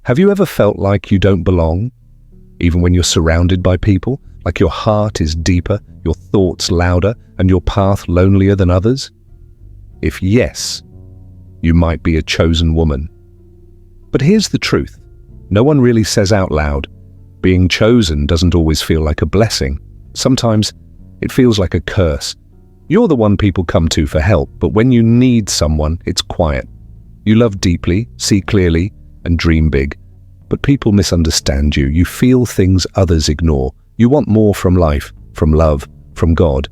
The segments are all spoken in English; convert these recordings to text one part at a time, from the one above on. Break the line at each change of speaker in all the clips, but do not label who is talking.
Have you ever felt like you don't belong, even when you're surrounded by people, like your heart is deeper, your thoughts louder, and your path lonelier than others? If yes, you might be a chosen woman. But here's the truth. No one really says out loud, being chosen doesn't always feel like a blessing. Sometimes it feels like a curse. You're the one people come to for help, but when you need someone, it's quiet. You love deeply, see clearly, and dream big. But people misunderstand you. You feel things others ignore. You want more from life, from love, from God.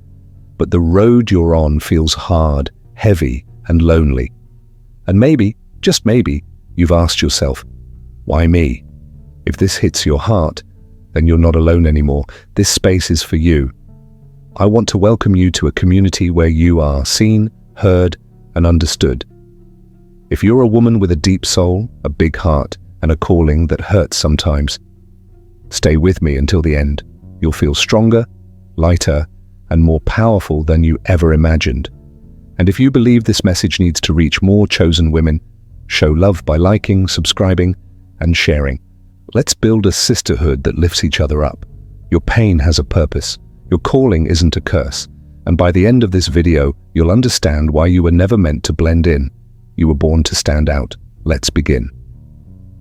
But the road you're on feels hard, heavy, and lonely. And maybe, just maybe, you've asked yourself, why me? If this hits your heart, then you're not alone anymore. This space is for you. I want to welcome you to a community where you are seen, heard, and understood. If you're a woman with a deep soul, a big heart, and a calling that hurts sometimes, stay with me until the end. You'll feel stronger, lighter, and more powerful than you ever imagined. And if you believe this message needs to reach more chosen women, show love by liking, subscribing, and sharing. Let's build a sisterhood that lifts each other up. Your pain has a purpose. Your calling isn't a curse. And by the end of this video, you'll understand why you were never meant to blend in. You were born to stand out. Let's begin.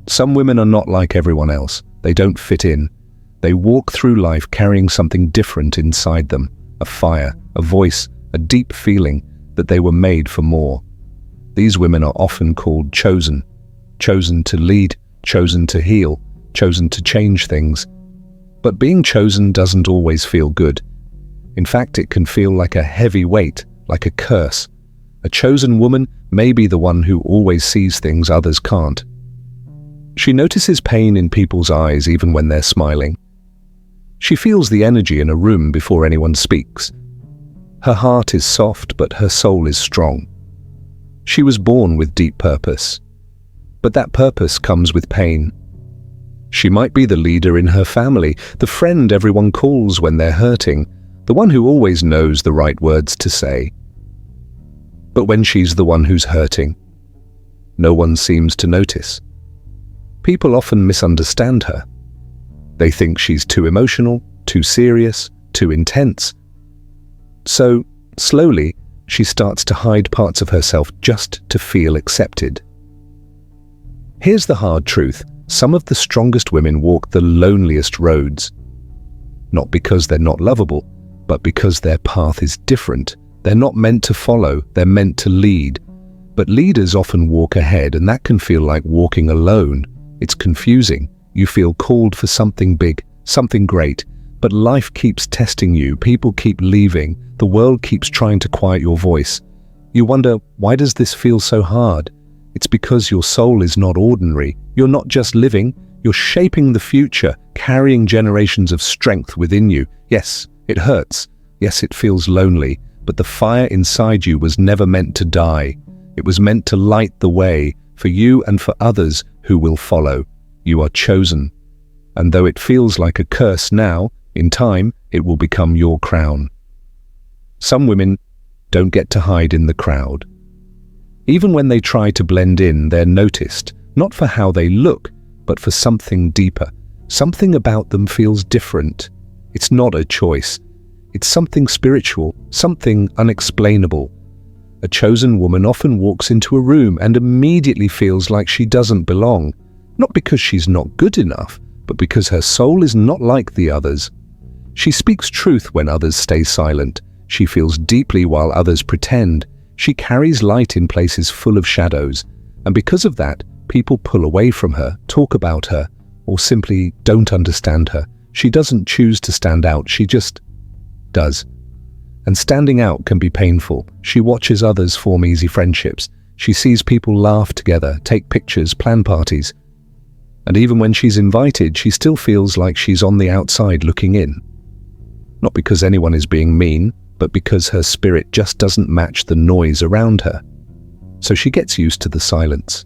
Some women are not like everyone else. They don't fit in. They walk through life carrying something different inside them, a fire, a voice, a deep feeling that they were made for more. These women are often called chosen. Chosen to lead, chosen to heal, chosen to change things. But being chosen doesn't always feel good. In fact, it can feel like a heavy weight, like a curse. A chosen woman may be the one who always sees things others can't. She notices pain in people's eyes even when they're smiling. She feels the energy in a room before anyone speaks. Her heart is soft, but her soul is strong. She was born with deep purpose. But that purpose comes with pain. She might be the leader in her family, the friend everyone calls when they're hurting, the one who always knows the right words to say. But when she's the one who's hurting, no one seems to notice. People often misunderstand her. They think she's too emotional, too serious, too intense. So, slowly, she starts to hide parts of herself just to feel accepted. Here's the hard truth. Some of the strongest women walk the loneliest roads. Not because they're not lovable, but because their path is different. They're not meant to follow, they're meant to lead. But leaders often walk ahead, and that can feel like walking alone. It's confusing. You feel called for something big, something great, but life keeps testing you, people keep leaving, the world keeps trying to quiet your voice. You wonder, why does this feel so hard? It's because your soul is not ordinary. You're not just living, you're shaping the future, carrying generations of strength within you. Yes, it hurts. Yes, it feels lonely, but the fire inside you was never meant to die. It was meant to light the way for you and for others who will follow. You are chosen. And though it feels like a curse now, in time, it will become your crown. Some women don't get to hide in the crowd. Even when they try to blend in, they're noticed, not for how they look, but for something deeper. Something about them feels different. It's not a choice. It's something spiritual, something unexplainable. A chosen woman often walks into a room and immediately feels like she doesn't belong, not because she's not good enough, but because her soul is not like the others. She speaks truth when others stay silent. She feels deeply while others pretend. She carries light in places full of shadows, and because of that, people pull away from her, talk about her, or simply don't understand her. She doesn't choose to stand out, she just does. And standing out can be painful. She watches others form easy friendships. She sees people laugh together, take pictures, plan parties. And even when she's invited, she still feels like she's on the outside looking in. Not because anyone is being mean, but because her spirit just doesn't match the noise around her. So she gets used to the silence.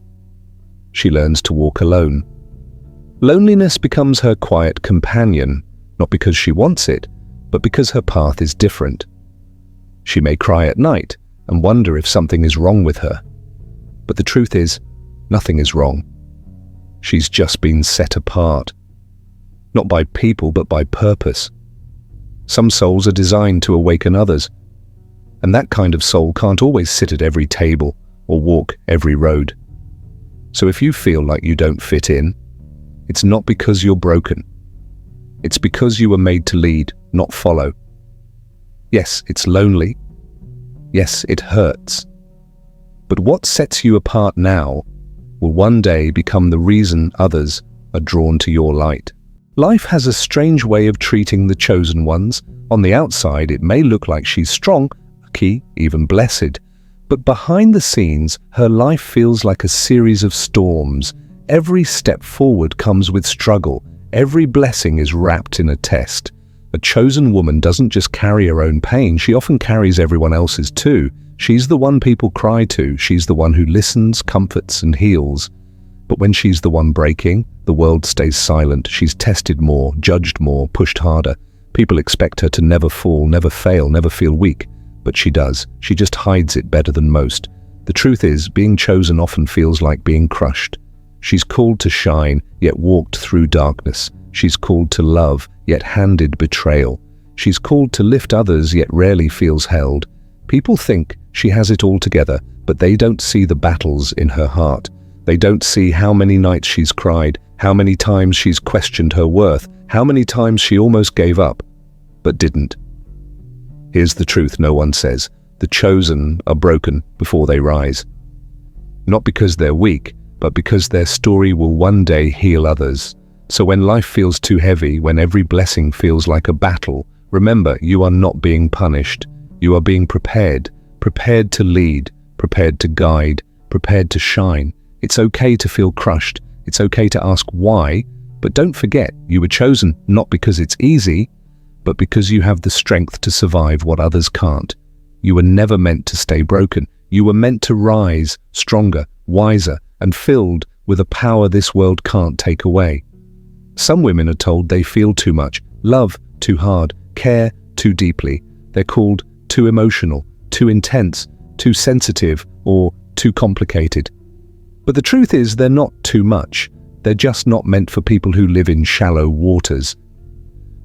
She learns to walk alone. Loneliness becomes her quiet companion, not because she wants it, but because her path is different. She may cry at night and wonder if something is wrong with her. But the truth is, nothing is wrong. She's just been set apart. Not by people, but by purpose. Some souls are designed to awaken others, and that kind of soul can't always sit at every table or walk every road. So if you feel like you don't fit in, it's not because you're broken. It's because you were made to lead, not follow. Yes, it's lonely. Yes, it hurts. But what sets you apart now will one day become the reason others are drawn to your light. Life has a strange way of treating the chosen ones. On the outside, it may look like she's strong, lucky, even blessed. But behind the scenes, her life feels like a series of storms. Every step forward comes with struggle. Every blessing is wrapped in a test. A chosen woman doesn't just carry her own pain, she often carries everyone else's too. She's the one people cry to. She's the one who listens, comforts, and heals. But when she's the one breaking, the world stays silent. She's tested more, judged more, pushed harder. People expect her to never fall, never fail, never feel weak. But she does. She just hides it better than most. The truth is, being chosen often feels like being crushed. She's called to shine, yet walked through darkness. She's called to love, yet handed betrayal. She's called to lift others, yet rarely feels held. People think she has it all together, but they don't see the battles in her heart. They don't see how many nights she's cried, how many times she's questioned her worth, how many times she almost gave up, but didn't. Here's the truth no one says. The chosen are broken before they rise. Not because they're weak, but because their story will one day heal others. So when life feels too heavy, when every blessing feels like a battle, remember, you are not being punished. You are being prepared to lead, prepared to guide, prepared to shine. It's okay to feel crushed. It's okay to ask why, but don't forget, you were chosen not because it's easy, but because you have the strength to survive what others can't. You were never meant to stay broken. You were meant to rise stronger, wiser, and filled with a power this world can't take away. Some women are told they feel too much, love too hard, care too deeply. They're called too emotional, too intense, too sensitive, or too complicated. But the truth is, they're not too much. They're just not meant for people who live in shallow waters.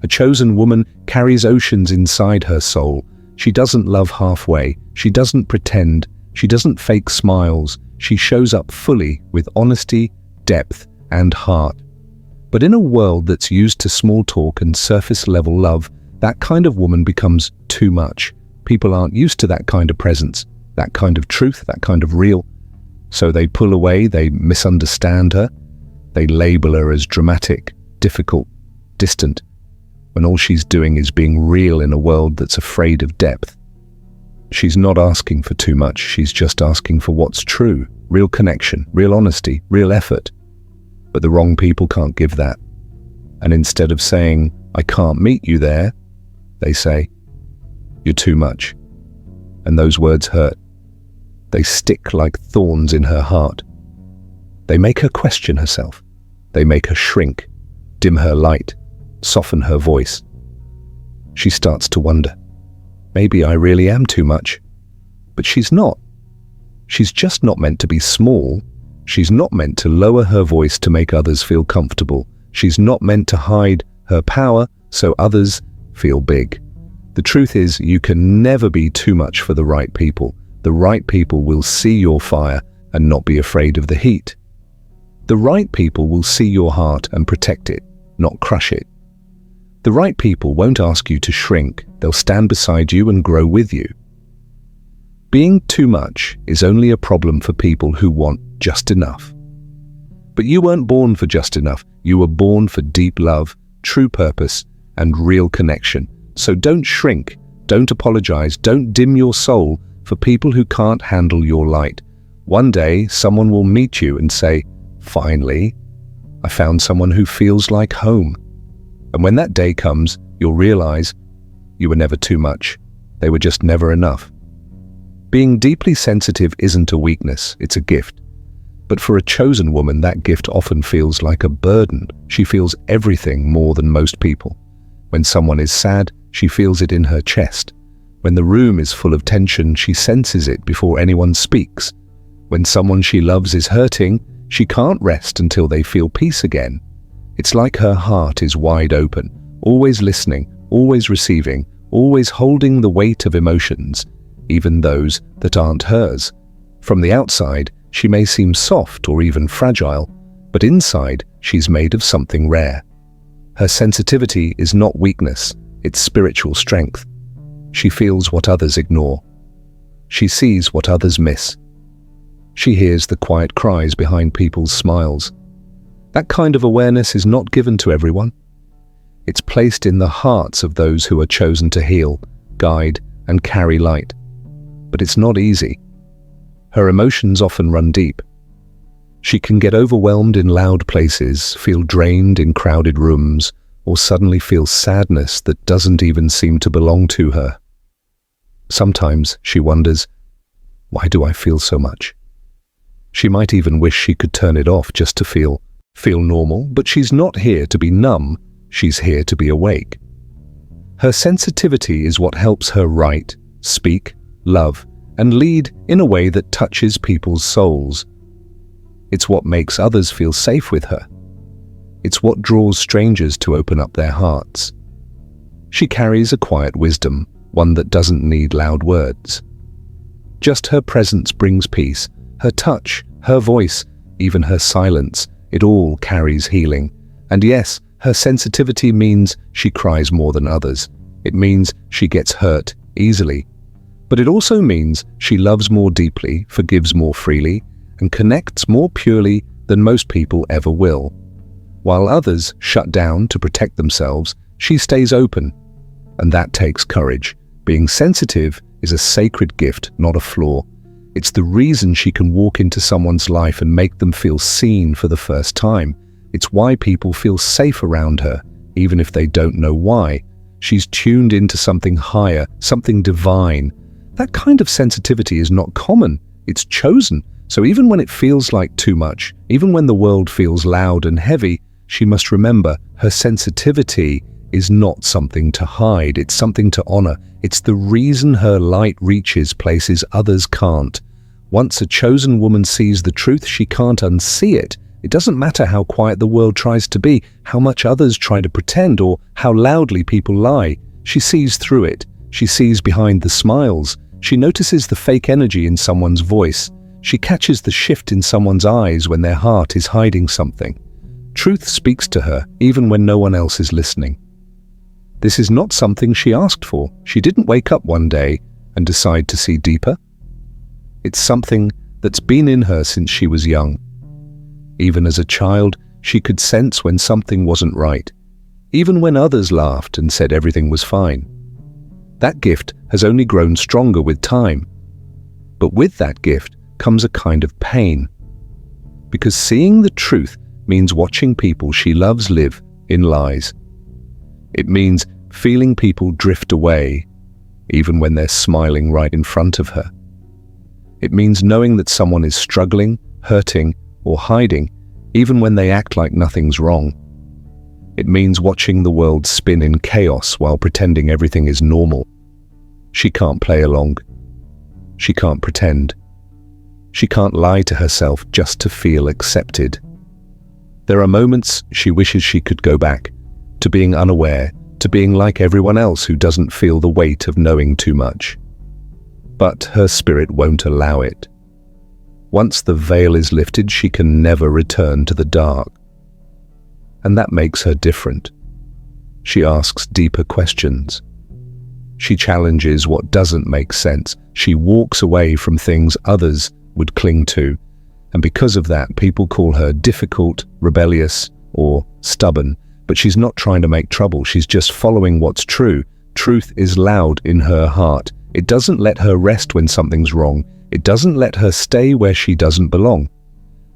A chosen woman carries oceans inside her soul. She doesn't love halfway. She doesn't pretend. She doesn't fake smiles. She shows up fully with honesty, depth, and heart. But in a world that's used to small talk and surface-level love, that kind of woman becomes too much. People aren't used to that kind of presence, that kind of truth, that kind of real. So they pull away, they misunderstand her, they label her as dramatic, difficult, distant, when all she's doing is being real in a world that's afraid of depth. She's not asking for too much, she's just asking for what's true, real connection, real honesty, real effort. But the wrong people can't give that. And instead of saying, "I can't meet you there," they say, "You're too much." And those words hurt. They stick like thorns in her heart. They make her question herself. They make her shrink, dim her light, soften her voice. She starts to wonder, maybe I really am too much. But she's not. She's just not meant to be small. She's not meant to lower her voice to make others feel comfortable. She's not meant to hide her power so others feel big. The truth is, you can never be too much for the right people. The right people will see your fire and not be afraid of the heat. The right people will see your heart and protect it, not crush it. The right people won't ask you to shrink. They'll stand beside you and grow with you. Being too much is only a problem for people who want just enough. But you weren't born for just enough. You were born for deep love, true purpose, and real connection. So don't shrink, don't apologize, don't dim your soul for people who can't handle your light. One day, someone will meet you and say, "Finally, I found someone who feels like home." And when that day comes, you'll realize you were never too much. They were just never enough. Being deeply sensitive isn't a weakness, it's a gift. But for a chosen woman, that gift often feels like a burden. She feels everything more than most people. When someone is sad, she feels it in her chest. When the room is full of tension, she senses it before anyone speaks. When someone she loves is hurting, She can't rest until they feel peace again. It's like her heart is wide open, always listening, always receiving, always holding the weight of emotions, even those that aren't hers. From the outside, she may seem soft or even fragile, but inside, she's made of something rare. Her sensitivity is not weakness, it's spiritual strength. She feels what others ignore. She sees what others miss. She hears the quiet cries behind people's smiles. That kind of awareness is not given to everyone. It's placed in the hearts of those who are chosen to heal, guide, and carry light. But it's not easy. Her emotions often run deep. She can get overwhelmed in loud places, feel drained in crowded rooms, or suddenly feel sadness that doesn't even seem to belong to her. Sometimes she wonders, why do I feel so much? She might even wish she could turn it off just to feel normal, but she's not here to be numb, she's here to be awake. Her sensitivity is what helps her write, speak, love, and lead in a way that touches people's souls. It's what makes others feel safe with her. It's what draws strangers to open up their hearts. She carries a quiet wisdom, one that doesn't need loud words. Just her presence brings peace, her touch, her voice, even her silence, it all carries healing. And yes, her sensitivity means she cries more than others. It means she gets hurt easily. But it also means she loves more deeply, forgives more freely, and connects more purely than most people ever will. While others shut down to protect themselves, she stays open. And that takes courage. Being sensitive is a sacred gift, not a flaw. It's the reason she can walk into someone's life and make them feel seen for the first time. It's why people feel safe around her, even if they don't know why. She's tuned into something higher, something divine. That kind of sensitivity is not common, it's chosen. So even when it feels like too much, even when the world feels loud and heavy, she must remember her sensitivity is not something to hide, it's something to honor. It's the reason her light reaches places others can't. Once a chosen woman sees the truth, she can't unsee it. It doesn't matter how quiet the world tries to be, how much others try to pretend, or how loudly people lie. She sees through it. She sees behind the smiles. She notices the fake energy in someone's voice. She catches the shift in someone's eyes when their heart is hiding something. Truth speaks to her, even when no one else is listening. This is not something she asked for. She didn't wake up one day and decide to see deeper. It's something that's been in her since she was young. Even as a child, she could sense when something wasn't right, even when others laughed and said everything was fine. That gift has only grown stronger with time. But with that gift comes a kind of pain. Because seeing the truth means watching people she loves live in lies. It means feeling people drift away, even when they're smiling right in front of her. It means knowing that someone is struggling, hurting, or hiding, even when they act like nothing's wrong. It means watching the world spin in chaos while pretending everything is normal. She can't play along. She can't pretend. She can't lie to herself just to feel accepted. There are moments she wishes she could go back, to being unaware, to being like everyone else who doesn't feel the weight of knowing too much. But her spirit won't allow it. Once the veil is lifted, she can never return to the dark. And that makes her different. She asks deeper questions. She challenges what doesn't make sense. She walks away from things others would cling to. And because of that, people call her difficult, rebellious, or stubborn. But she's not trying to make trouble. She's just following what's true. Truth is loud in her heart. It doesn't let her rest when something's wrong. It doesn't let her stay where she doesn't belong.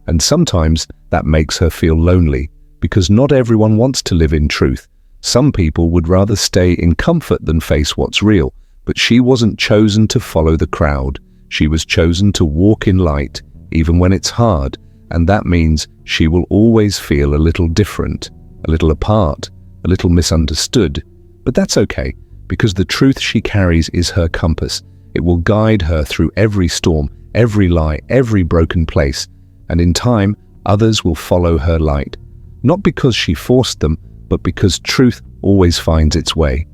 And sometimes that makes her feel lonely, because not everyone wants to live in truth. Some people would rather stay in comfort than face what's real. But she wasn't chosen to follow the crowd. She was chosen to walk in light, even when it's hard. And that means she will always feel a little different, a little apart, a little misunderstood. But that's okay, because the truth she carries is her compass. It will guide her through every storm, every lie, every broken place. And in time, Others will follow her light, not because she forced them, but because truth always finds its way.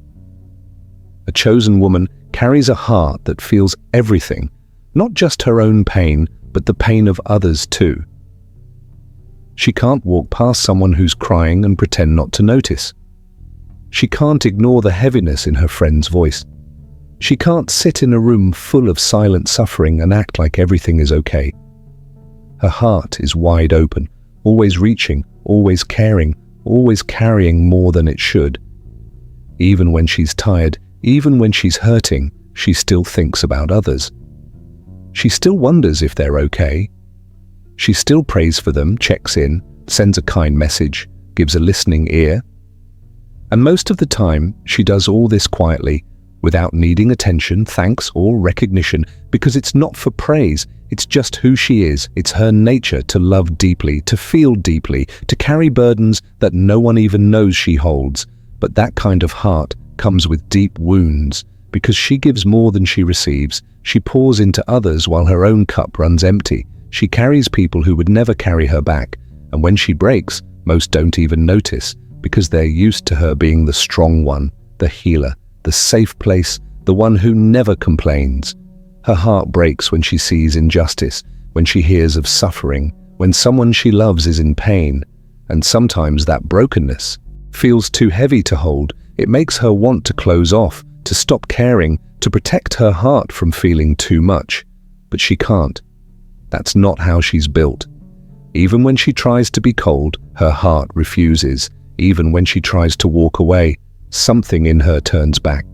A chosen woman carries a heart that feels everything, not just her own pain, but the pain of others too. She can't walk past someone who's crying and pretend not to notice. She can't ignore the heaviness in her friend's voice. She can't sit in a room full of silent suffering and act like everything is okay. Her heart is wide open, always reaching, always caring, always carrying more than it should. Even when she's tired, even when she's hurting, she still thinks about others. She still wonders if they're okay. She still prays for them, checks in, sends a kind message, gives a listening ear. And most of the time, she does all this quietly, without needing attention, thanks, or recognition, because it's not for praise, it's just who she is. It's her nature to love deeply, to feel deeply, to carry burdens that no one even knows she holds. But that kind of heart comes with deep wounds, because she gives more than she receives. She pours into others while her own cup runs empty. She carries people who would never carry her back, and when she breaks, most don't even notice, because they're used to her being the strong one, the healer, the safe place, the one who never complains. Her heart breaks when she sees injustice, when she hears of suffering, when someone she loves is in pain, and sometimes that brokenness feels too heavy to hold. It makes her want to close off, to stop caring, to protect her heart from feeling too much. But she can't. That's not how she's built. Even when she tries to be cold, her heart refuses. Even when she tries to walk away, something in her turns back.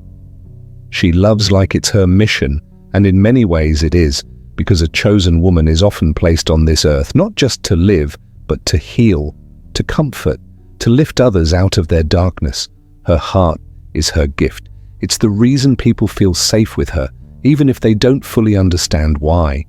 She loves like it's her mission, and in many ways it is, because a chosen woman is often placed on this earth not just to live, but to heal, to comfort, to lift others out of their darkness. Her heart is her gift. It's the reason people feel safe with her, even if they don't fully understand why.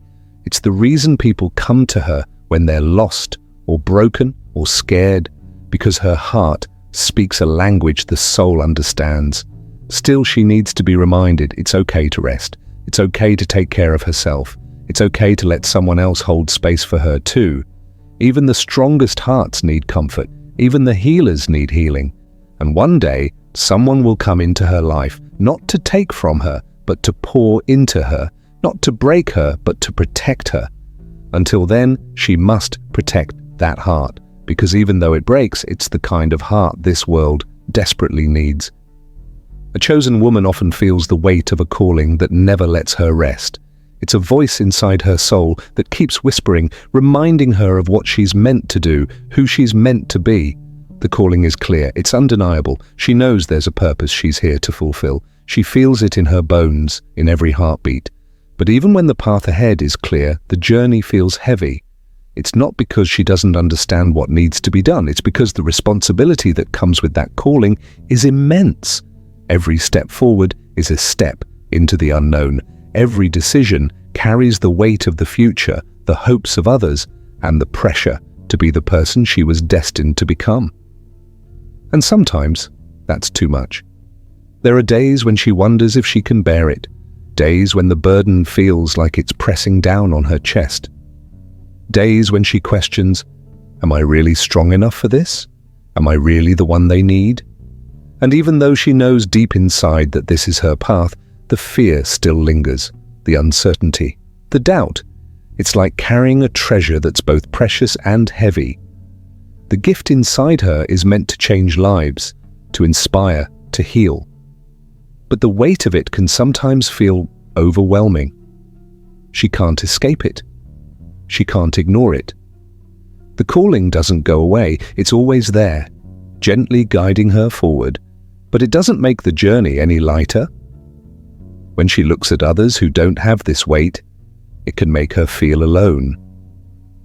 It's the reason people come to her when they're lost, or broken, or scared, because her heart speaks a language the soul understands. Still, she needs to be reminded it's okay to rest. It's okay to take care of herself. It's okay to let someone else hold space for her too. Even the strongest hearts need comfort. Even the healers need healing. And one day, someone will come into her life, not to take from her, but to pour into her, not to break her, but to protect her. Until then, she must protect that heart, because even though it breaks, it's the kind of heart this world desperately needs. A chosen woman often feels the weight of a calling that never lets her rest. It's a voice inside her soul that keeps whispering, reminding her of what she's meant to do, who she's meant to be. The calling is clear, it's undeniable. She knows there's a purpose she's here to fulfill. She feels it in her bones, in every heartbeat. But even when the path ahead is clear, the journey feels heavy. It's not because she doesn't understand what needs to be done. It's because the responsibility that comes with that calling is immense. Every step forward is a step into the unknown. Every decision carries the weight of the future, the hopes of others, and the pressure to be the person she was destined to become. And sometimes, that's too much. There are days when she wonders if she can bear it, days when the burden feels like it's pressing down on her chest, days when she questions, am I really strong enough for this? Am I really the one they need? And even though she knows deep inside that this is her path, the fear still lingers, the uncertainty, the doubt. It's like carrying a treasure that's both precious and heavy. The gift inside her is meant to change lives, to inspire, to heal. But the weight of it can sometimes feel overwhelming. She can't escape it. She can't ignore it. The calling doesn't go away, it's always there, gently guiding her forward, but it doesn't make the journey any lighter. When she looks at others who don't have this weight, it can make her feel alone.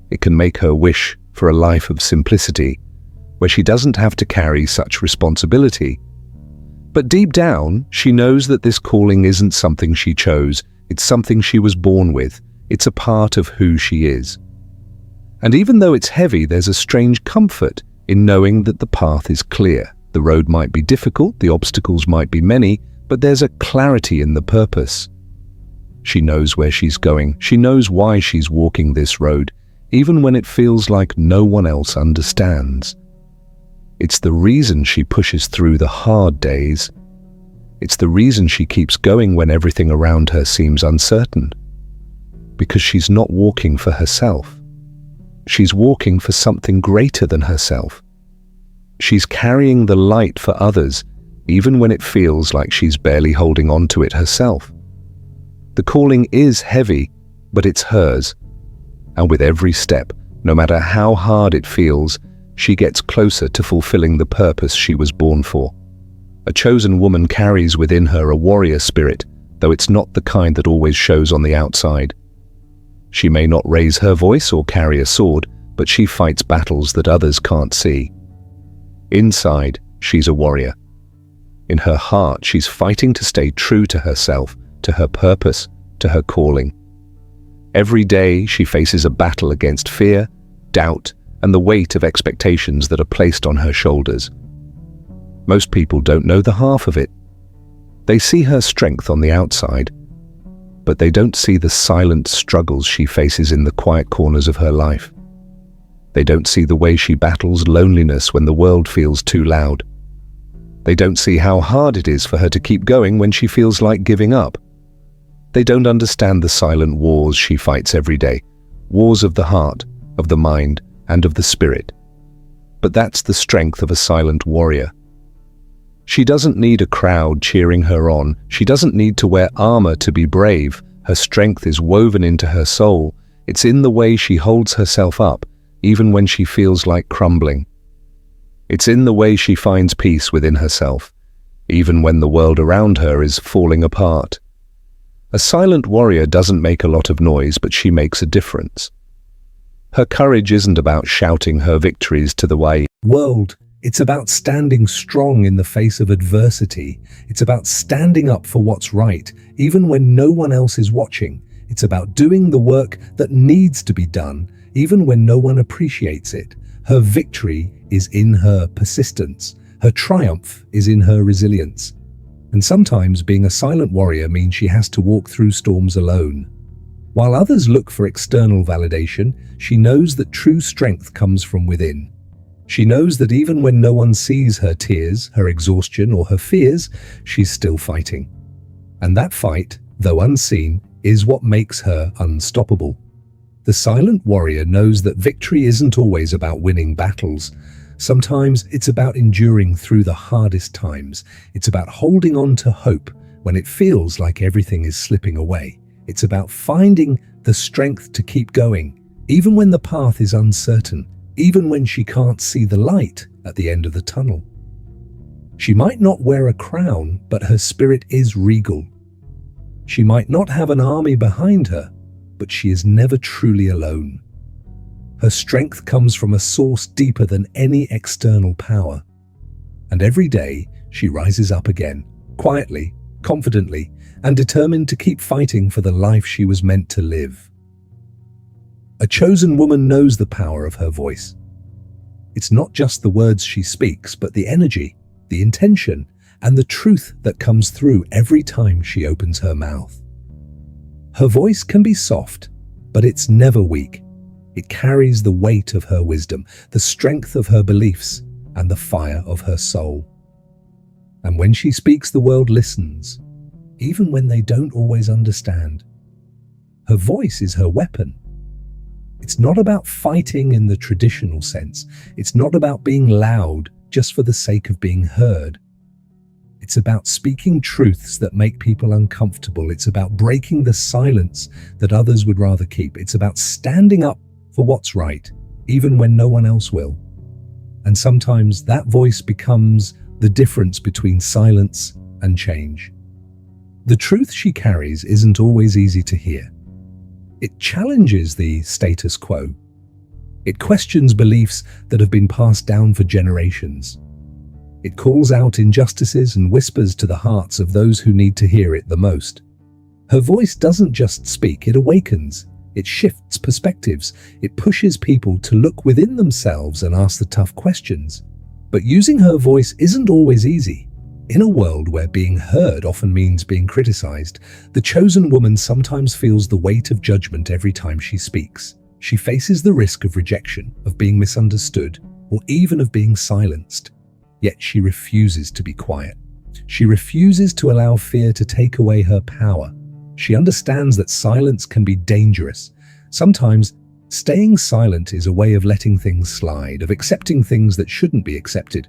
It can make her wish for a life of simplicity, where she doesn't have to carry such responsibility. But deep down, she knows that this calling isn't something she chose, it's something she was born with. It's a part of who she is. And even though it's heavy, there's a strange comfort in knowing that the path is clear. The road might be difficult, the obstacles might be many, but there's a clarity in the purpose. She knows where she's going. She knows why she's walking this road. even when it feels like no one else understands. It's the reason she pushes through the hard days. It's the reason she keeps going when everything around her seems uncertain. Because she's not walking for herself. She's walking for something greater than herself. She's carrying the light for others, even when it feels like she's barely holding on to it herself. The calling is heavy, but it's hers. And with every step, no matter how hard it feels, she gets closer to fulfilling the purpose she was born for. A chosen woman carries within her a warrior spirit, though it's not the kind that always shows on the outside. She may not raise her voice or carry a sword, but she fights battles that others can't see. Inside, she's a warrior. In her heart, she's fighting to stay true to herself, to her purpose, to her calling. Every day, she faces a battle against fear, doubt, and the weight of expectations that are placed on her shoulders. Most people don't know the half of it. They see her strength on the outside, but they don't see the silent struggles she faces in the quiet corners of her life. They don't see the way she battles loneliness when the world feels too loud. They don't see how hard it is for her to keep going when she feels like giving up. They don't understand the silent wars she fights every day, wars of the heart, of the mind, and of the spirit. But that's the strength of a silent warrior. She doesn't need a crowd cheering her on. She doesn't need to wear armor to be brave. Her strength is woven into her soul. It's in the way she holds herself up, even when she feels like crumbling. It's in the way she finds peace within herself, even when the world around her is falling apart. A silent warrior doesn't make a lot of noise, but she makes a difference. Her courage isn't about shouting her victories to the wide world. It's about standing strong in the face of adversity. It's about standing up for what's right, even when no one else is watching. It's about doing the work that needs to be done, even when no one appreciates it. Her victory is in her persistence. Her triumph is in her resilience. And sometimes being a silent warrior means she has to walk through storms alone. While others look for external validation, she knows that true strength comes from within. She knows that even when no one sees her tears, her exhaustion, or her fears, she's still fighting. And that fight, though unseen, is what makes her unstoppable. The silent warrior knows that victory isn't always about winning battles. Sometimes it's about enduring through the hardest times. It's about holding on to hope when it feels like everything is slipping away. It's about finding the strength to keep going, even when the path is uncertain, even when she can't see the light at the end of the tunnel. She might not wear a crown, but her spirit is regal. She might not have an army behind her, but she is never truly alone. Her strength comes from a source deeper than any external power. And every day, she rises up again, quietly, confidently, and determined to keep fighting for the life she was meant to live. A chosen woman knows the power of her voice. It's not just the words she speaks, but the energy, the intention, and the truth that comes through every time she opens her mouth. Her voice can be soft, but it's never weak. It carries the weight of her wisdom, the strength of her beliefs, and the fire of her soul. And when she speaks, the world listens, even when they don't always understand. Her voice is her weapon. It's not about fighting in the traditional sense. It's not about being loud just for the sake of being heard. It's about speaking truths that make people uncomfortable. It's about breaking the silence that others would rather keep. It's about standing up for what's right, even when no one else will. And sometimes that voice becomes the difference between silence and change. The truth she carries isn't always easy to hear. It challenges the status quo. It questions beliefs that have been passed down for generations. It calls out injustices and whispers to the hearts of those who need to hear it the most. Her voice doesn't just speak, it awakens. It shifts perspectives. It pushes people to look within themselves and ask the tough questions. But using her voice isn't always easy. In a world where being heard often means being criticized, the chosen woman sometimes feels the weight of judgment every time she speaks. She faces the risk of rejection, of being misunderstood, or even of being silenced. Yet she refuses to be quiet. She refuses to allow fear to take away her power. She understands that silence can be dangerous. Sometimes, staying silent is a way of letting things slide, of accepting things that shouldn't be accepted.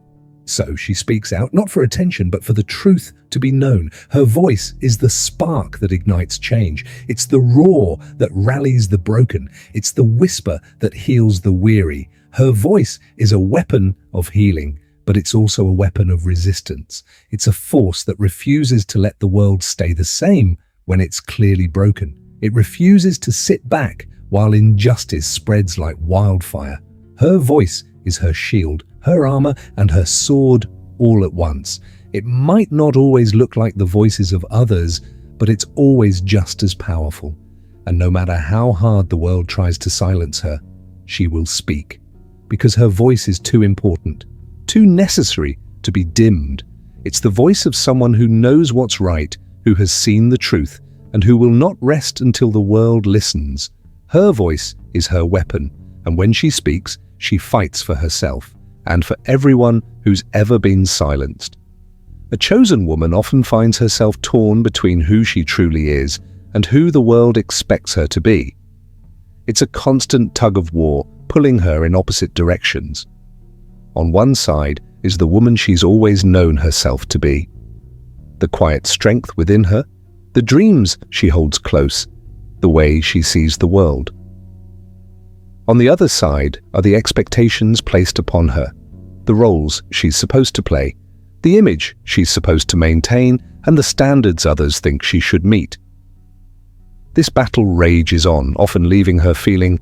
So she speaks out, not for attention, but for the truth to be known. Her voice is the spark that ignites change. It's the roar that rallies the broken. It's the whisper that heals the weary. Her voice is a weapon of healing, but it's also a weapon of resistance. It's a force that refuses to let the world stay the same when it's clearly broken. It refuses to sit back while injustice spreads like wildfire. Her voice is her shield, her armor, and her sword all at once. It might not always look like the voices of others, but it's always just as powerful. And no matter how hard the world tries to silence her, she will speak. Because her voice is too important, too necessary to be dimmed. It's the voice of someone who knows what's right, who has seen the truth, and who will not rest until the world listens. Her voice is her weapon, and when she speaks, she fights for herself and for everyone who's ever been silenced. A chosen woman often finds herself torn between who she truly is and who the world expects her to be. It's a constant tug of war, pulling her in opposite directions. On one side is the woman she's always known herself to be, the quiet strength within her, the dreams she holds close, the way she sees the world. On the other side are the expectations placed upon her, the roles she's supposed to play, the image she's supposed to maintain, and the standards others think she should meet. This battle rages on, often leaving her feeling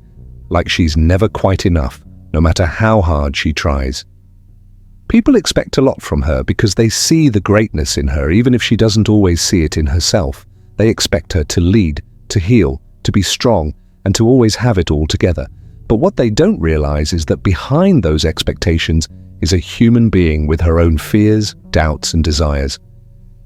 like she's never quite enough, no matter how hard she tries. People expect a lot from her because they see the greatness in her, even if she doesn't always see it in herself. They expect her to lead, to heal, to be strong, and to always have it all together. But what they don't realize is that behind those expectations is a human being with her own fears, doubts, and desires.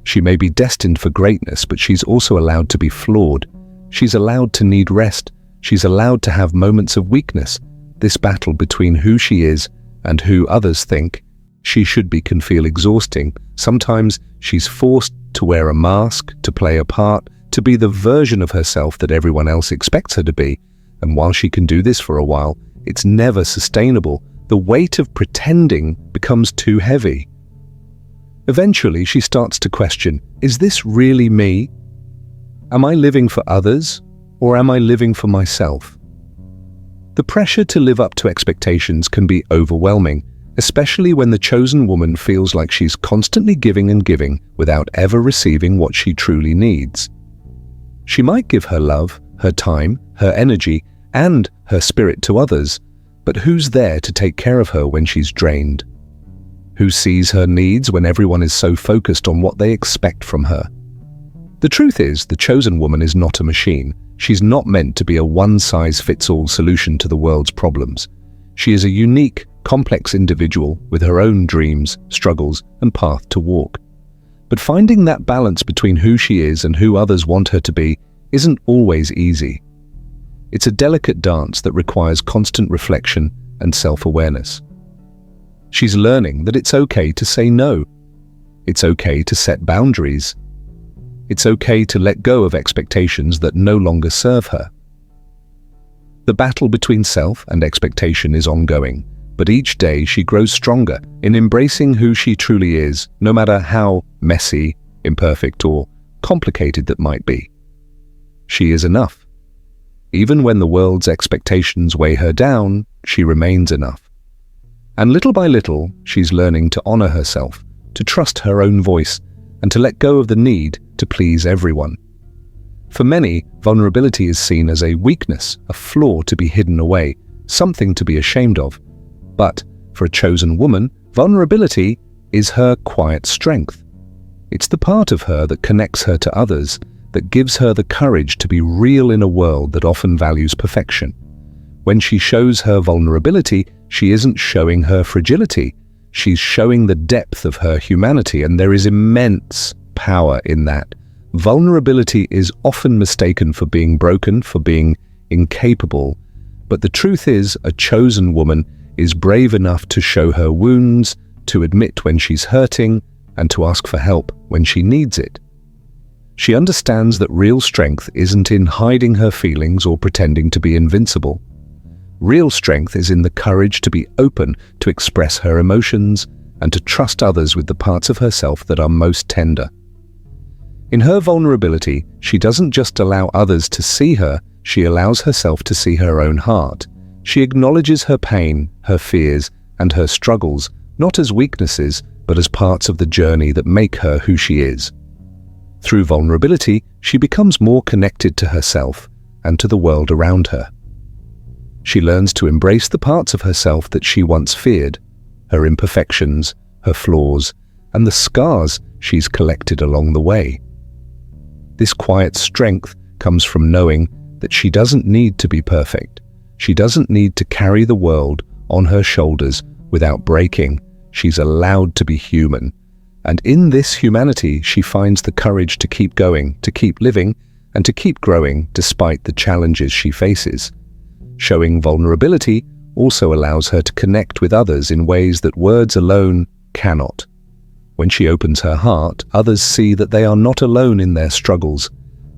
She may be destined for greatness, but she's also allowed to be flawed. She's allowed to need rest. She's allowed to have moments of weakness. This battle between who she is and who others think she should be can feel exhausting. Sometimes she's forced to wear a mask, to play a part, to be the version of herself that everyone else expects her to be. And while she can do this for a while, it's never sustainable. The weight of pretending becomes too heavy. Eventually, she starts to question, is this really me? Am I living for others, or am I living for myself? The pressure to live up to expectations can be overwhelming, especially when the chosen woman feels like she's constantly giving and giving without ever receiving what she truly needs. She might give her love, her time, her energy, and her spirit to others, but who's there to take care of her when she's drained? Who sees her needs when everyone is so focused on what they expect from her? The truth is, the chosen woman is not a machine. She's not meant to be a one-size-fits-all solution to the world's problems. She is a unique, complex individual with her own dreams, struggles, and path to walk. But finding that balance between who she is and who others want her to be isn't always easy. It's a delicate dance that requires constant reflection and self-awareness. She's learning that it's okay to say no. It's okay to set boundaries. It's okay to let go of expectations that no longer serve her. The battle between self and expectation is ongoing, but each day she grows stronger in embracing who she truly is, no matter how messy, imperfect, or complicated that might be. She is enough. Even when the world's expectations weigh her down, she remains enough. And little by little, she's learning to honor herself, to trust her own voice, and to let go of the need to please everyone. For many, vulnerability is seen as a weakness, a flaw to be hidden away, something to be ashamed of. But for a chosen woman, vulnerability is her quiet strength. It's the part of her that connects her to others, that gives her the courage to be real in a world that often values perfection. When she shows her vulnerability, she isn't showing her fragility. She's showing the depth of her humanity, and there is immense power in that. Vulnerability is often mistaken for being broken, for being incapable, But the truth is, a chosen woman is brave enough to show her wounds, to admit when she's hurting, and to ask for help when she needs it. She understands that real strength isn't in hiding her feelings or pretending to be invincible. Real strength is in the courage to be open to express her emotions and to trust others with the parts of herself that are most tender. In her vulnerability, she doesn't just allow others to see her, she allows herself to see her own heart. She acknowledges her pain, her fears, and her struggles, not as weaknesses, but as parts of the journey that make her who she is. Through vulnerability, she becomes more connected to herself and to the world around her. She learns to embrace the parts of herself that she once feared, her imperfections, her flaws, and the scars she's collected along the way. This quiet strength comes from knowing that she doesn't need to be perfect. She doesn't need to carry the world on her shoulders without breaking. She's allowed to be human. And in this humanity, she finds the courage to keep going, to keep living, and to keep growing despite the challenges she faces. Showing vulnerability also allows her to connect with others in ways that words alone cannot. When she opens her heart, others see that they are not alone in their struggles.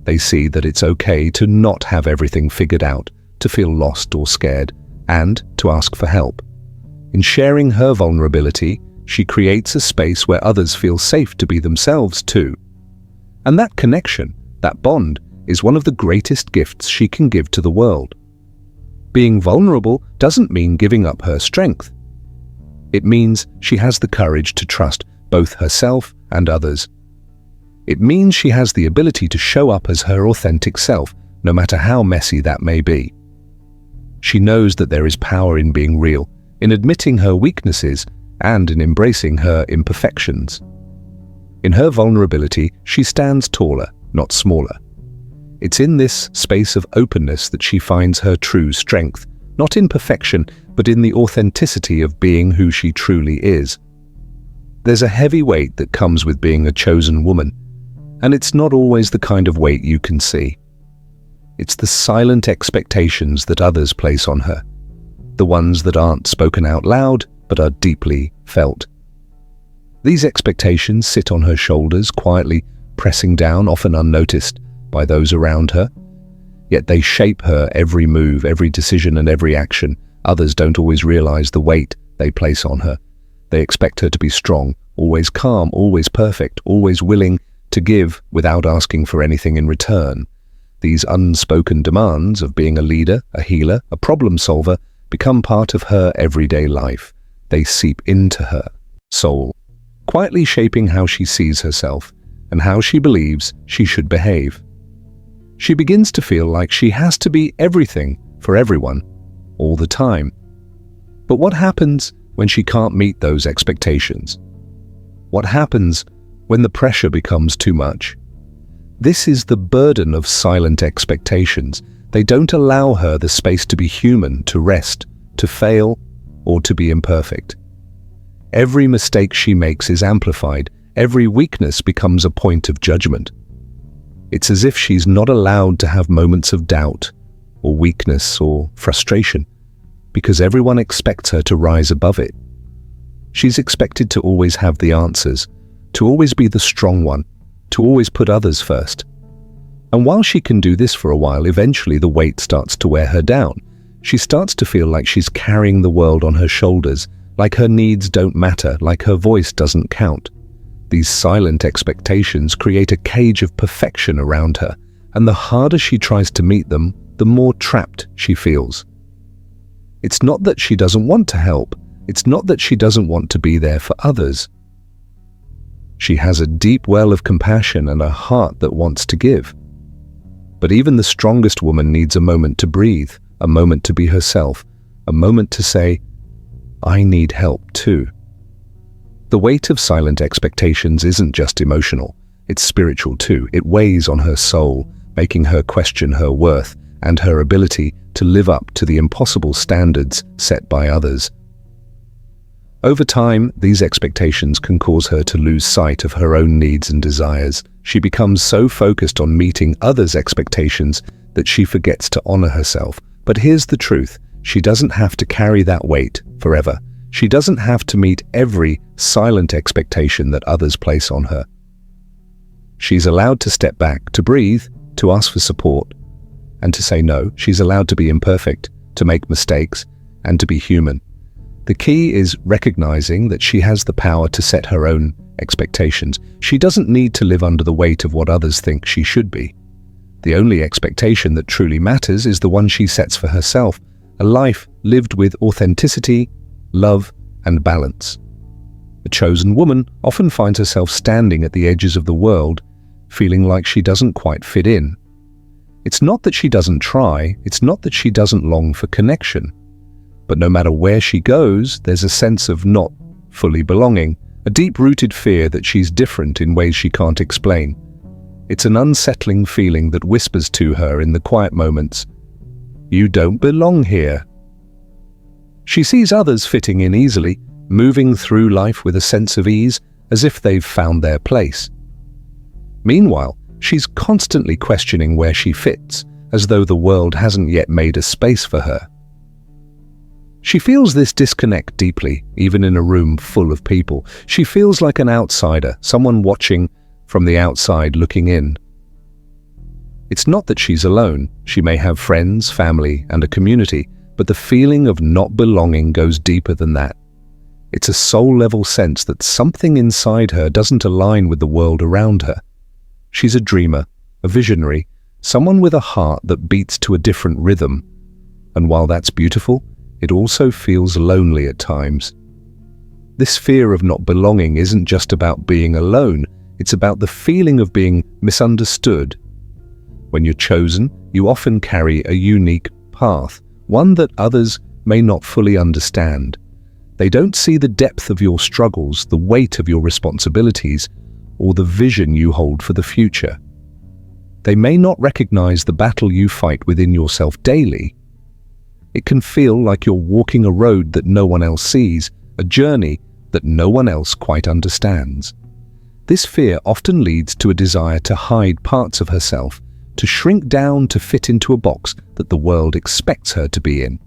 They see that it's okay to not have everything figured out, to feel lost or scared, and to ask for help. In sharing her vulnerability, she creates a space where others feel safe to be themselves too. And that connection, that bond, is one of the greatest gifts she can give to the world. Being vulnerable doesn't mean giving up her strength. It means she has the courage to trust both herself and others. It means she has the ability to show up as her authentic self, no matter how messy that may be. She knows that there is power in being real, in admitting her weaknesses, and in embracing her imperfections. In her vulnerability, she stands taller, not smaller. It's in this space of openness that she finds her true strength, not in perfection, but in the authenticity of being who she truly is. There's a heavy weight that comes with being a chosen woman, and it's not always the kind of weight you can see. It's the silent expectations that others place on her, the ones that aren't spoken out loud, but are deeply felt. These expectations sit on her shoulders, quietly pressing down, often unnoticed by those around her. Yet they shape her every move, every decision, and every action. Others don't always realize the weight they place on her. They expect her to be strong, always calm, always perfect, always willing to give without asking for anything in return. These unspoken demands of being a leader, a healer, a problem solver become part of her everyday life. They seep into her soul, quietly shaping how she sees herself and how she believes she should behave. She begins to feel like she has to be everything for everyone, all the time. But what happens when she can't meet those expectations? What happens when the pressure becomes too much? This is the burden of silent expectations. They don't allow her the space to be human, to rest, to fail, or to be imperfect. Every mistake she makes is amplified. Every weakness becomes a point of judgment. It's as if she's not allowed to have moments of doubt, or weakness, or frustration, because everyone expects her to rise above it. She's expected to always have the answers, to always be the strong one, to always put others first. And while she can do this for a while, eventually the weight starts to wear her down. She starts to feel like she's carrying the world on her shoulders, like her needs don't matter, like her voice doesn't count. These silent expectations create a cage of perfection around her, and the harder she tries to meet them, the more trapped she feels. It's not that she doesn't want to help. It's not that she doesn't want to be there for others. She has a deep well of compassion and a heart that wants to give. But even the strongest woman needs a moment to breathe, a moment to be herself, a moment to say, "I need help too." The weight of silent expectations isn't just emotional, it's spiritual too. It weighs on her soul, making her question her worth and her ability to live up to the impossible standards set by others. Over time, these expectations can cause her to lose sight of her own needs and desires. She becomes so focused on meeting others' expectations that she forgets to honor herself. But here's the truth. She doesn't have to carry that weight forever. She doesn't have to meet every silent expectation that others place on her. She's allowed to step back, to breathe, to ask for support, and to say no. She's allowed to be imperfect, to make mistakes, and to be human. The key is recognizing that she has the power to set her own expectations. She doesn't need to live under the weight of what others think she should be. The only expectation that truly matters is the one she sets for herself, a life lived with authenticity, love, and balance. A chosen woman often finds herself standing at the edges of the world, feeling like she doesn't quite fit in. It's not that she doesn't try, it's not that she doesn't long for connection. But no matter where she goes, there's a sense of not fully belonging, a deep-rooted fear that she's different in ways she can't explain. It's an unsettling feeling that whispers to her in the quiet moments, "You don't belong here." She sees others fitting in easily, moving through life with a sense of ease, as if they've found their place. Meanwhile, she's constantly questioning where she fits, as though the world hasn't yet made a space for her. She feels this disconnect deeply, even in a room full of people. She feels like an outsider, someone watching from the outside looking in. It's not that she's alone. She may have friends, family, and a community, but the feeling of not belonging goes deeper than that. It's a soul-level sense that something inside her doesn't align with the world around her. She's a dreamer, a visionary, someone with a heart that beats to a different rhythm. And while that's beautiful, it also feels lonely at times. This fear of not belonging isn't just about being alone, it's about the feeling of being misunderstood. When you're chosen, you often carry a unique path, one that others may not fully understand. They don't see the depth of your struggles, the weight of your responsibilities, or the vision you hold for the future. They may not recognize the battle you fight within yourself daily. It can feel like you're walking a road that no one else sees, a journey that no one else quite understands. This fear often leads to a desire to hide parts of herself, to shrink down to fit into a box that the world expects her to be in.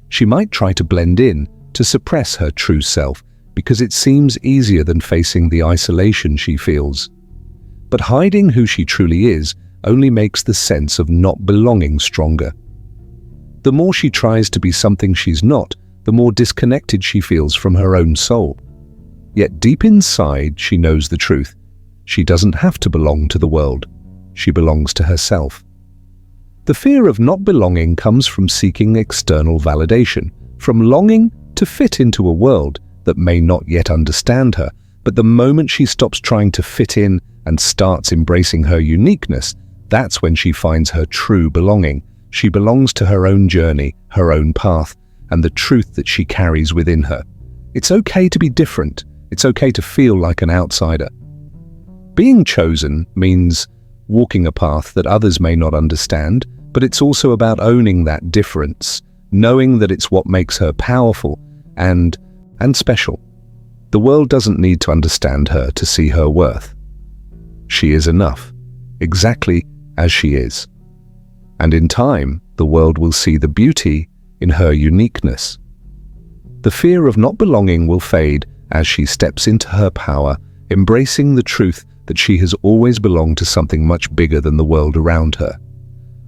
She might try to blend in, to suppress her true self, because it seems easier than facing the isolation she feels. But hiding who she truly is only makes the sense of not belonging stronger. The more she tries to be something she's not, the more disconnected she feels from her own soul. Yet deep inside, she knows the truth. She doesn't have to belong to the world. She belongs to herself. The fear of not belonging comes from seeking external validation, from longing to fit into a world that may not yet understand her. But the moment she stops trying to fit in and starts embracing her uniqueness, that's when she finds her true belonging. She belongs to her own journey, her own path, and the truth that she carries within her. It's okay to be different. It's okay to feel like an outsider. Being chosen means walking a path that others may not understand, but it's also about owning that difference, knowing that it's what makes her powerful and special. The world doesn't need to understand her to see her worth. She is enough, exactly as she is. And in time, the world will see the beauty in her uniqueness. The fear of not belonging will fade as she steps into her power, embracing the truth that she has always belonged to something much bigger than the world around her.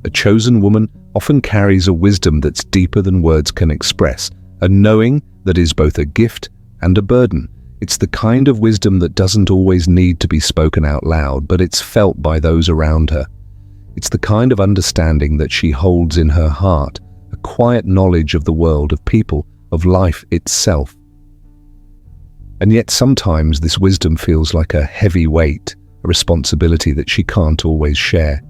A chosen woman often carries a wisdom that's deeper than words can express, a knowing that is both a gift and a burden. It's the kind of wisdom that doesn't always need to be spoken out loud, but it's felt by those around her. It's the kind of understanding that she holds in her heart, a quiet knowledge of the world, of people, of life itself. And yet sometimes this wisdom feels like a heavy weight, a responsibility that she can't always share.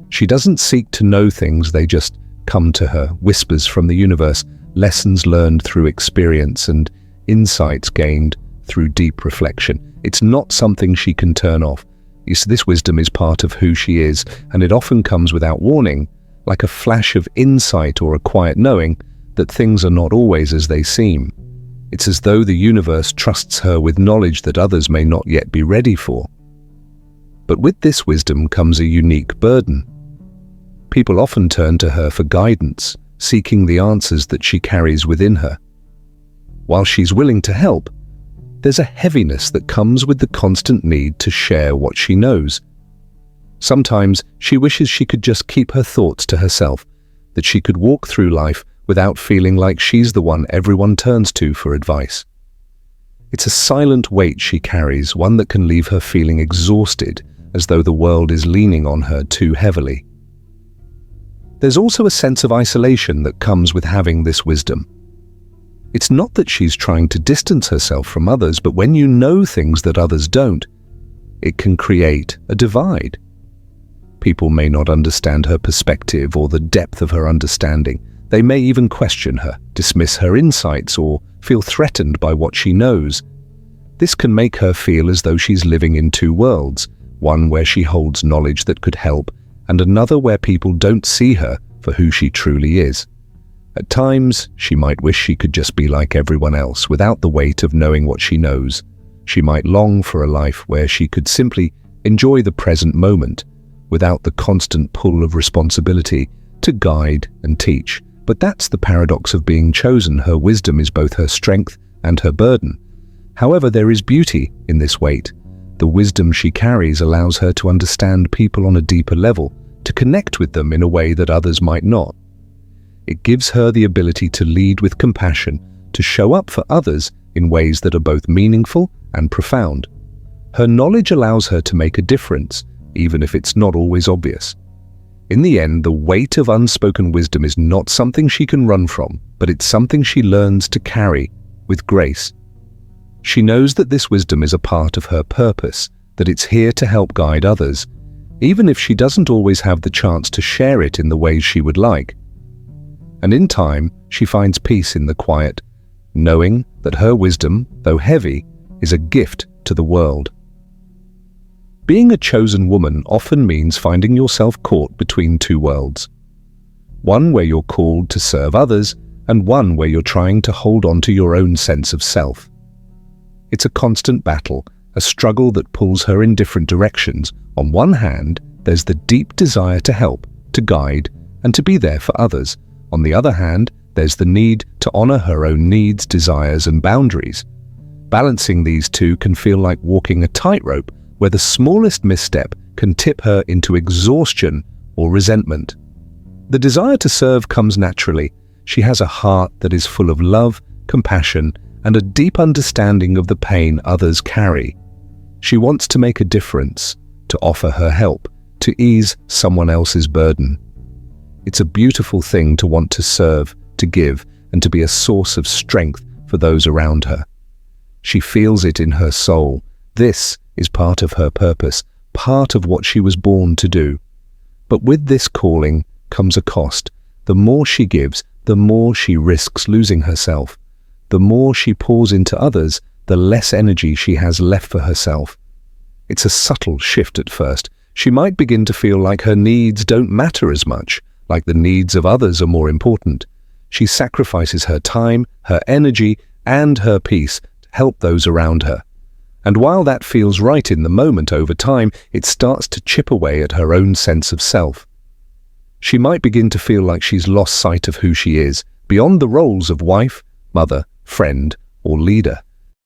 She doesn't seek to know things, they just come to her, whispers from the universe, lessons learned through experience and insights gained through deep reflection. It's not something she can turn off. This wisdom is part of who she is, and it often comes without warning, like a flash of insight or a quiet knowing that things are not always as they seem. It's as though the universe trusts her with knowledge that others may not yet be ready for. But with this wisdom comes a unique burden. People often turn to her for guidance, seeking the answers that she carries within her. While she's willing to help, there's a heaviness that comes with the constant need to share what she knows. Sometimes she wishes she could just keep her thoughts to herself, that she could walk through life without feeling like she's the one everyone turns to for advice. It's a silent weight she carries, one that can leave her feeling exhausted, as though the world is leaning on her too heavily. There's also a sense of isolation that comes with having this wisdom. It's not that she's trying to distance herself from others, but when you know things that others don't, it can create a divide. People may not understand her perspective or the depth of her understanding. They may even question her, dismiss her insights, or feel threatened by what she knows. This can make her feel as though she's living in two worlds, one where she holds knowledge that could help, and another where people don't see her for who she truly is. At times, she might wish she could just be like everyone else without the weight of knowing what she knows. She might long for a life where she could simply enjoy the present moment without the constant pull of responsibility to guide and teach. But that's the paradox of being chosen. Her wisdom is both her strength and her burden. However, there is beauty in this weight. The wisdom she carries allows her to understand people on a deeper level, to connect with them in a way that others might not. It gives her the ability to lead with compassion, to show up for others in ways that are both meaningful and profound. Her knowledge allows her to make a difference, even if it's not always obvious. In the end, the weight of unspoken wisdom is not something she can run from, but it's something she learns to carry with grace. She knows that this wisdom is a part of her purpose, that it's here to help guide others, even if she doesn't always have the chance to share it in the ways she would like. And in time, she finds peace in the quiet, knowing that her wisdom, though heavy, is a gift to the world. Being a chosen woman often means finding yourself caught between two worlds. One where you're called to serve others, and one where you're trying to hold on to your own sense of self. It's a constant battle, a struggle that pulls her in different directions. On one hand, there's the deep desire to help, to guide, and to be there for others. On the other hand, there's the need to honor her own needs, desires, and boundaries. Balancing these two can feel like walking a tightrope, where the smallest misstep can tip her into exhaustion or resentment. The desire to serve comes naturally. She has a heart that is full of love, compassion, and a deep understanding of the pain others carry. She wants to make a difference, to offer her help, to ease someone else's burden. It's a beautiful thing to want to serve, to give, and to be a source of strength for those around her. She feels it in her soul. This is part of her purpose, part of what she was born to do. But with this calling comes a cost. The more she gives, the more she risks losing herself. The more she pours into others, the less energy she has left for herself. It's a subtle shift at first. She might begin to feel like her needs don't matter as much, like the needs of others are more important. She sacrifices her time, her energy, and her peace to help those around her. And while that feels right in the moment, over time, it starts to chip away at her own sense of self. She might begin to feel like she's lost sight of who she is, beyond the roles of wife, mother, friend, or leader.